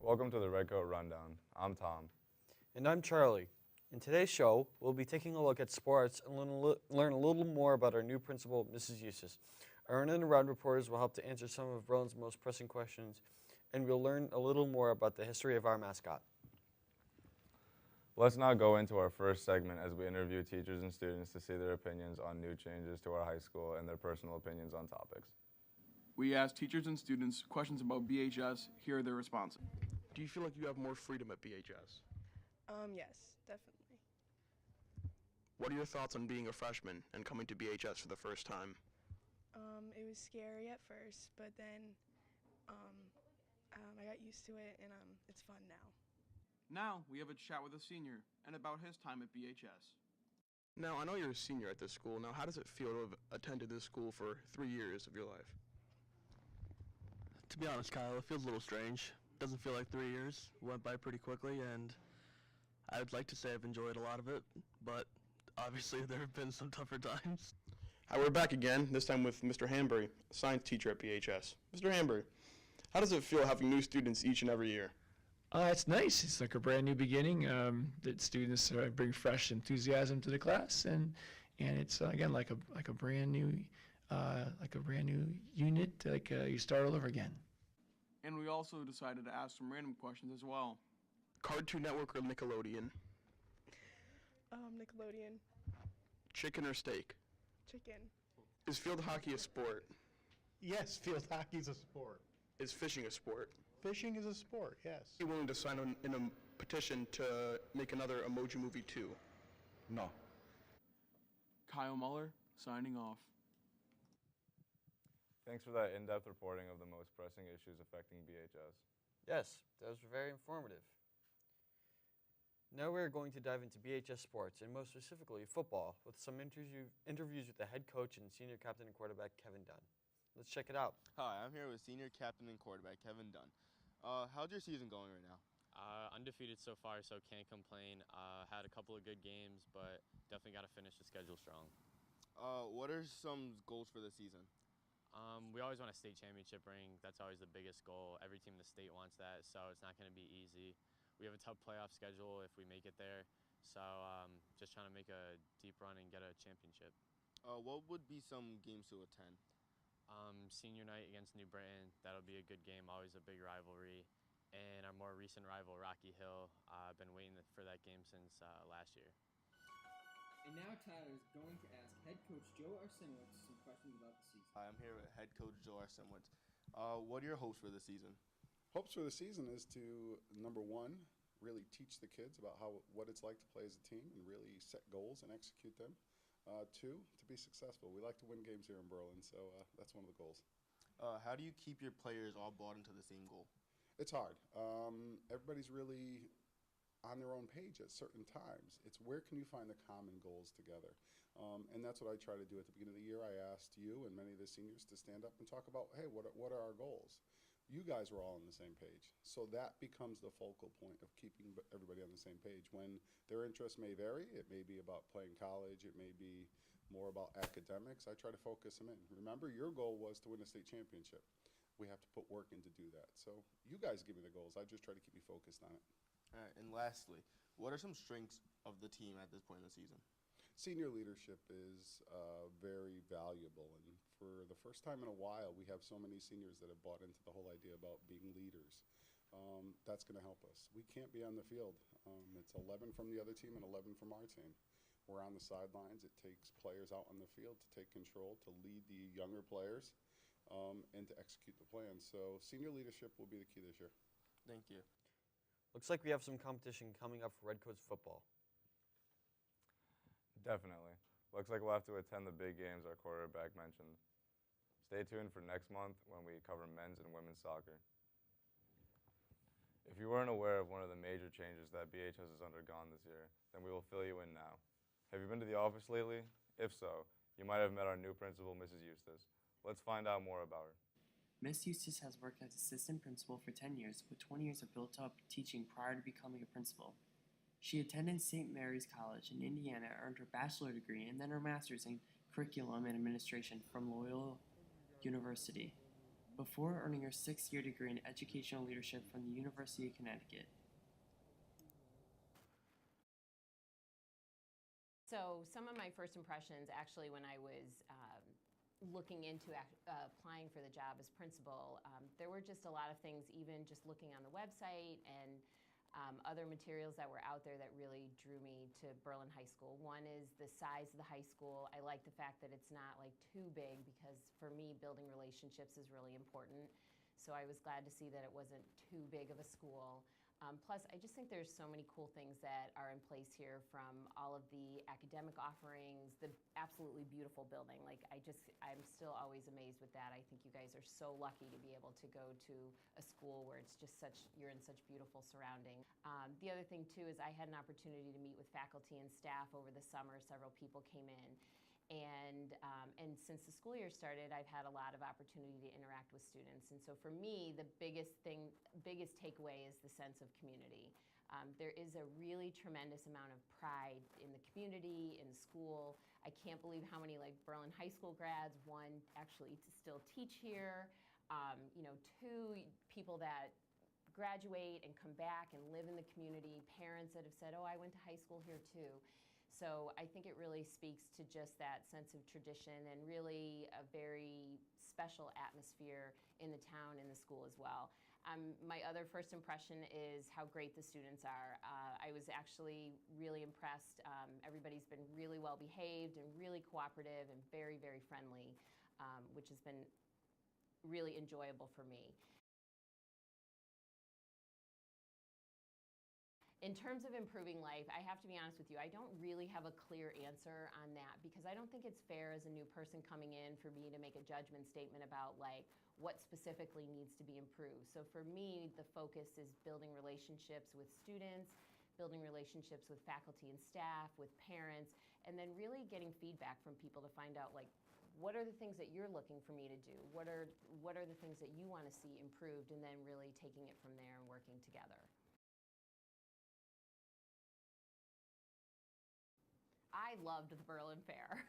Welcome to the Redcoat Rundown. I'm Tom. And I'm Charlie. In today's show, we'll be taking a look at sports and learn a little more about our new principal, Mrs. Eustace. Aaron and Rod reporters will help to answer some of Berlin's most pressing questions, and we'll learn a little more about the history of our mascot. Let's now go into our first segment as we interview teachers and students to see their opinions on new changes to our high school and their personal opinions on topics. We asked teachers and students questions about BHS. Here are their responses. Do you feel like you have more freedom at BHS? Yes, definitely. What are your thoughts on being a freshman and coming to BHS for the first time? It was scary at first, but then I got used to it, and it's fun now. Now we have a chat with a senior and about his time at BHS. Now, I know you're a senior at this school. Now, how does it feel to have attended this school for 3 years of your life? To be honest, Kyle, it feels a little strange. Doesn't feel like 3 years. Went by pretty quickly, and I would like to say I've enjoyed a lot of it, but obviously there have been some tougher times. Hi, we're back again, this time with Mr. Hanbury, a science teacher at BHS. Mr. Hanbury, how does it feel having new students each and every year? It's nice. It's like a brand new beginning. That students bring fresh enthusiasm to the class, and it's again like a brand new unit. You start all over again. And we also decided to ask some random questions as well. Cartoon Network or Nickelodeon? Nickelodeon, Chicken or steak? chicken, Is field hockey a sport? Yes, field hockey's a sport. Is fishing a sport? Fishing is a sport, yes. Are you willing to sign on in a petition to make another Emoji Movie 2? No. Kyle Muller, signing off. Thanks for that in-depth reporting of the most pressing issues affecting BHS. Yes, those were very informative. Now we're going to dive into BHS sports, and most specifically football, with some interviews with the head coach and senior captain and quarterback, Kevin Dunn. Let's check it out. Hi, I'm here with senior captain and quarterback Kevin Dunn. How's your season going right now? Undefeated so far, so can't complain. Had a couple of good games, but definitely got to finish the schedule strong. What are some goals for the season? We always want a state championship ring. That's always the biggest goal. Every team in the state wants that, so it's not going to be easy. We have a tough playoff schedule if we make it there, so just trying to make a deep run and get a championship. What would be some games to attend? Senior night against New Britain, that'll be a good game, always a big rivalry. And our more recent rival, Rocky Hill, I've been waiting for that game since last year. And now Tyler is going to ask head coach Joe Arsenowitz some questions about the season. Hi, I'm here with head coach Joe Arsenowitz. What are your hopes for the season? Hopes for the season is to, number one, really teach the kids about what it's like to play as a team and really set goals and execute them. Two, to be successful. We like to win games here in Berlin, so that's one of the goals. How do you keep your players all bought into the same goal? It's hard. Everybody's really on their own page at certain times. It's where can you find the common goals together? And that's what I try to do at the beginning of the year. I asked you and many of the seniors to stand up and talk about, hey, what are our goals? You guys were all on the same page. So that becomes the focal point of keeping everybody on the same page. When their interests may vary, it may be about playing college, it may be more about academics, I try to focus them in. Remember, your goal was to win a state championship. We have to put work in to do that. So you guys give me the goals. I just try to keep me focused on it. All right, and lastly, what are some strengths of the team at this point in the season? Senior leadership is very valuable, and for the first time in a while, we have so many seniors that have bought into the whole idea about being leaders. That's going to help us. We can't be on the field. It's 11 from the other team and 11 from our team. We're on the sidelines. It takes players out on the field to take control, to lead the younger players, and to execute the plan. So senior leadership will be the key this year. Thank you. Looks like we have some competition coming up for Redcoats football. Definitely. Looks like we'll have to attend the big games our quarterback mentioned. Stay tuned for next month when we cover men's and women's soccer. If you weren't aware of one of the major changes that BHS has undergone this year, then we will fill you in now. Have you been to the office lately? If so, you might have met our new principal, Mrs. Eustace. Let's find out more about her. Miss Eustace has worked as assistant principal for 10 years, with 20 years of built-up teaching prior to becoming a principal. She attended St. Mary's College in Indiana, earned her bachelor's degree, and then her master's in curriculum and administration from Loyola University. before earning her 6th-year degree in educational leadership from the University of Connecticut. So some of my first impressions, actually, when I was looking into applying for the job as principal, there were just a lot of things, even just looking on the website and other materials that were out there that really drew me to Berlin High School. One is the size of the high school. I like the fact that it's not like too big, because for me, building relationships is really important. So I was glad to see that it wasn't too big of a school. Plus, I just think there's so many cool things that are in place here, from all of the academic offerings, the absolutely beautiful building. Like, I'm still always amazed with that. I think you guys are so lucky to be able to go to a school where it's just you're in such beautiful surrounding. The other thing too is I had an opportunity to meet with faculty and staff over the summer. Several people came in. And since the school year started, I've had a lot of opportunity to interact with students. And so for me, the biggest takeaway is the sense of community. There is a really tremendous amount of pride in the community, in the school. I can't believe how many Berlin High School grads, one actually still teach here, two people that graduate and come back and live in the community, parents that have said, oh, I went to high school here too. So I think it really speaks to just that sense of tradition and really a very special atmosphere in the town and the school as well. My other first impression is how great the students are. I was actually really impressed. Everybody's been really well behaved and really cooperative and very, very friendly, which has been really enjoyable for me. In terms of improving life, I have to be honest with you, I don't really have a clear answer on that, because I don't think it's fair as a new person coming in for me to make a judgment statement about what specifically needs to be improved. So for me, the focus is building relationships with students, building relationships with faculty and staff, with parents, and then really getting feedback from people to find out what are the things that you're looking for me to do? What are the things that you want to see improved, and then really taking it from there and working together. I loved the Berlin Fair.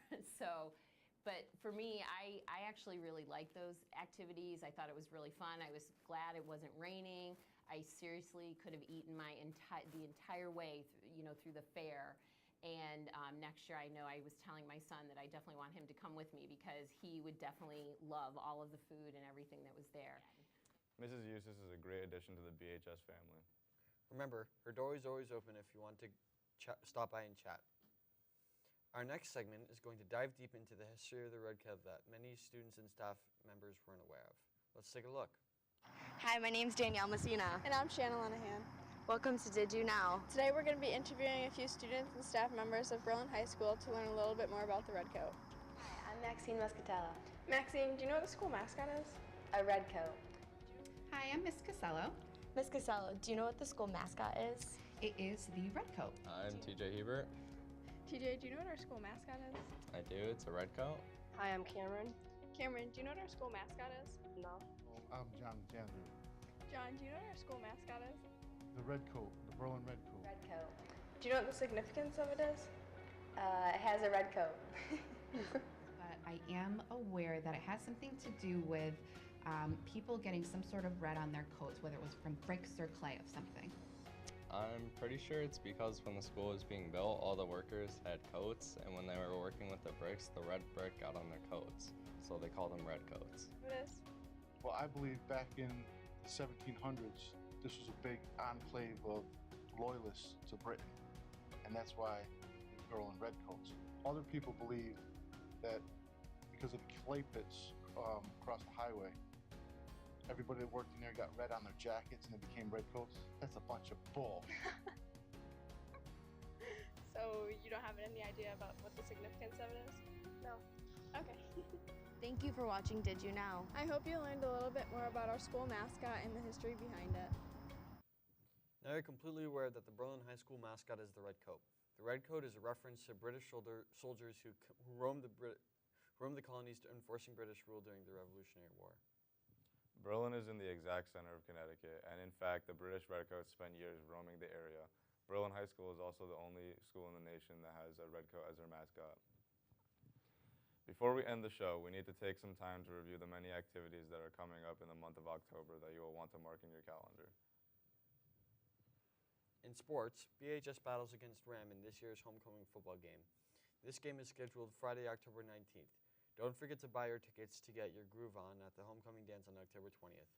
But for me, I actually really liked those activities. I thought it was really fun. I was glad it wasn't raining. I seriously could have eaten the entire way through the fair. And next year, I know I was telling my son that I definitely want him to come with me, because he would definitely love all of the food and everything that was there. Mrs. Eustace is a great addition to the BHS family. Remember, her door is always open if you want to stop by and chat. Our next segment is going to dive deep into the history of the Red Cub that many students and staff members weren't aware of. Let's take a look. Hi, my name's Danielle Messina. And I'm Shannon Lenahan. Welcome to Did You Now? Today we're going to be interviewing a few students and staff members of Berlin High School to learn a little bit more about the Red Coat. Hi, I'm Maxine Muscatella. Maxine, do you know what the school mascot is? A red coat. Hi, I'm Miss Casello. Miss Casello, do you know what the school mascot is? It is the red coat. I'm TJ Hebert. TJ, do you know what our school mascot is? I do. It's a red coat. Hi, I'm Cameron. Cameron, do you know what our school mascot is? No. I'm John Janzer. John, do you know what our school mascot is? The red coat, the Berlin red coat. Red coat. Do you know what the significance of it is? It has a red coat. But I am aware that it has something to do with people getting some sort of red on their coats, whether it was from bricks or clay of something. I'm pretty sure it's because when the school was being built, all the workers had coats, and when they were working with the bricks, the red brick got on their coats, so they called them red coats. What is? Well, I believe back in the 1700s, this was a big enclave of loyalists to Britain, and that's why the Berlin red coats. Other people believe that because of the clay pits across the highway, everybody that worked in there got red on their jackets and they became red coats. That's a bunch of bull. So you don't have any idea about what the significance of it is? No. Okay. Thank you for watching Did You Now? I hope you learned a little bit more about our school mascot and the history behind it. Now you're completely aware that the Berlin High School mascot is the red coat. The red coat is a reference to British soldiers who roamed the colonies to enforcing British rule during the Revolutionary War. Berlin is in the exact center of Connecticut, and in fact, the British Redcoats spent years roaming the area. Berlin High School is also the only school in the nation that has a red coat as their mascot. Before we end the show, we need to take some time to review the many activities that are coming up in the month of October that you will want to mark in your calendar. In sports, BHS battles against Ram in this year's homecoming football game. This game is scheduled Friday, October 19th. Don't forget to buy your tickets to get your groove on at the homecoming dance on October 20th.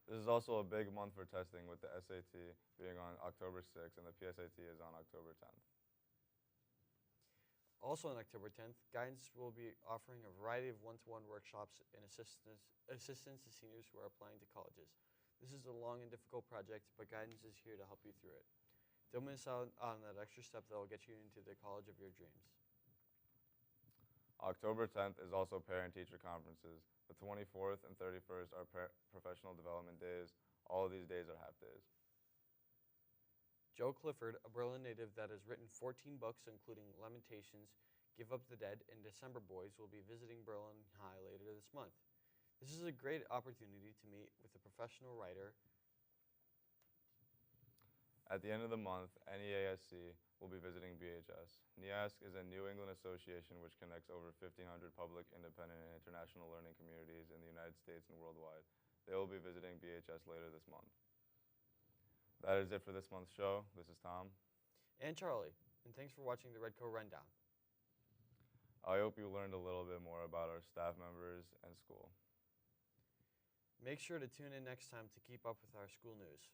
This is also a big month for testing, with the SAT being on October 6th and the PSAT is on October 10th. Also on October 10th, Guidance will be offering a variety of one-to-one workshops and assistance to seniors who are applying to colleges. This is a long and difficult project, but Guidance is here to help you through it. Don't miss out on that extra step that will get you into the college of your dreams. October 10th is also parent-teacher conferences. The 24th and 31st are professional development days. All of these days are half days. Joe Clifford, a Berlin native that has written 14 books, including Lamentations, Give Up the Dead, and December Boys, will be visiting Berlin High later this month. This is a great opportunity to meet with a professional writer. At the end of the month, NEASC will be visiting BHS. NEASC is a New England association which connects over 1,500 public, independent, and international learning communities in the United States and worldwide. They will be visiting BHS later this month. That is it for this month's show. This is Tom. And Charlie, and thanks for watching the Redco Rundown. I hope you learned a little bit more about our staff members and school. Make sure to tune in next time to keep up with our school news.